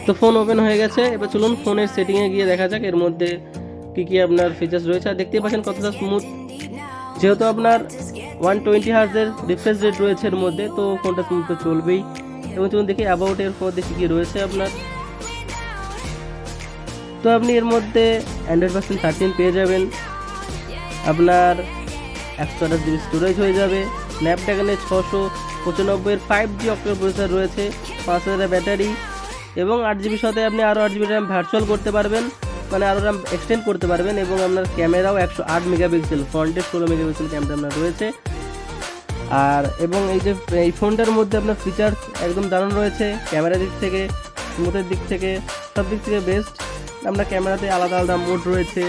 তো phone open হয়ে গেছে। এবার চলুন ফোনের সেটিংয়ে গিয়ে দেখা যাক এর মধ্যে কী কী আপনার ফিচার্স রয়েছে। আর দেখতেই পাচ্ছেন কতটা স্মুথ, যেহেতু আপনার 120 হার্জের রিফ্রেশ রেট রয়েছে এর মধ্যে, তো ফোনটা স্মুথ তো চলবেই। এবং চলুন দেখি অ্যাবাউট এর মধ্যে কী কী রয়েছে আপনার। তো আপনি এর মধ্যে অ্যান্ড্রয়েড ভার্সন 13 পেয়ে যাবেন, আপনার 128 জিবি স্টোরেজ হয়ে যাবে, স্ন্যাপড্রাগনের 695 5G অক্টাল প্রসেসর রয়েছে, 5000 ব্যাটারি এবং 8 জিবির সাথে আপনি আরও 8 জিবি র্যাম ভার্চুয়াল করতে পারবেন, মানে আরও র্যাম এক্সটেন্ড করতে পারবেন। এবং আপনার ক্যামেরাও 108 মেগাপিক্সেল, ফ্রন্টে 16 মেগাপিক্সেল ক্যামেরা আপনার রয়েছে। আর এবং এই ফোনটার মধ্যে আপনার ফিচার্স একদম দারুণ রয়েছে, ক্যামেরার দিক থেকে, স্মুথের দিক থেকে, সব দিক থেকে বেস্ট। আপনার ক্যামেরাতে আলাদা আলাদা মোড রয়েছে,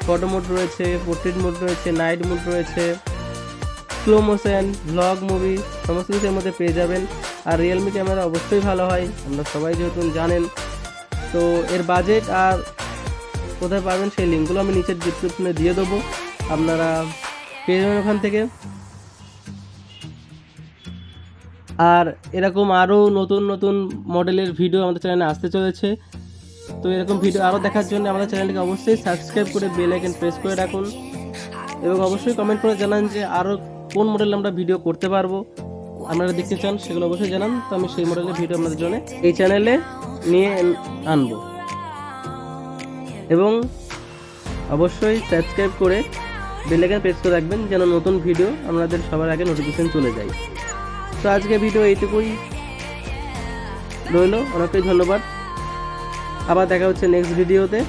ফটো মোড রয়েছে, পোর্ট্রেট মোড রয়েছে, নাইট মোড রয়েছে, স্লো মোশন, ভ্লগ, মুভি সমস্ত কিছু এর মধ্যে পেয়ে যাবেন। আর রিয়েলমি ক্যামেরা অবশ্যই ভালো হয়, আমরা সবাই যেহেতু জানেন। তো এর বাজেট আর কোথায় পাবেন সেই লিঙ্কগুলো আমি নিচের ডিসক্রিপশনে দিয়ে দেবো, আপনারা পেয়ে যাবেন ওখান থেকে। আর এরকম আরও নতুন নতুন মডেলের ভিডিও আমাদের চ্যানেলে আসতে চলেছে। তো এরকম ভিডিও আরও দেখার জন্য আমাদের চ্যানেলটিকে অবশ্যই সাবস্ক্রাইব করে বেল আইকন প্রেস করে রাখুন এবং অবশ্যই কমেন্ট করে জানান যে আরও কোন মডেল আমরা ভিডিও করতে পারবো, আপনারা দেখতে চান সেগুলো অবশ্যই জানান। তো আমি সেই মডেলের ভিডিও আপনাদের জন্য এই চ্যানেলে নিয়ে আনবো। এবং অবশ্যই সাবস্ক্রাইব করে বেল আইকন প্রেস করে রাখবেন যেন নতুন ভিডিও আপনাদের সবার আগে নোটিফিকেশন চলে যায়। তো আজকে ভিডিও এইটুকুই রইল, অনেকটাই ধন্যবাদ। আবার দেখা হচ্ছে নেক্সট ভিডিওতে।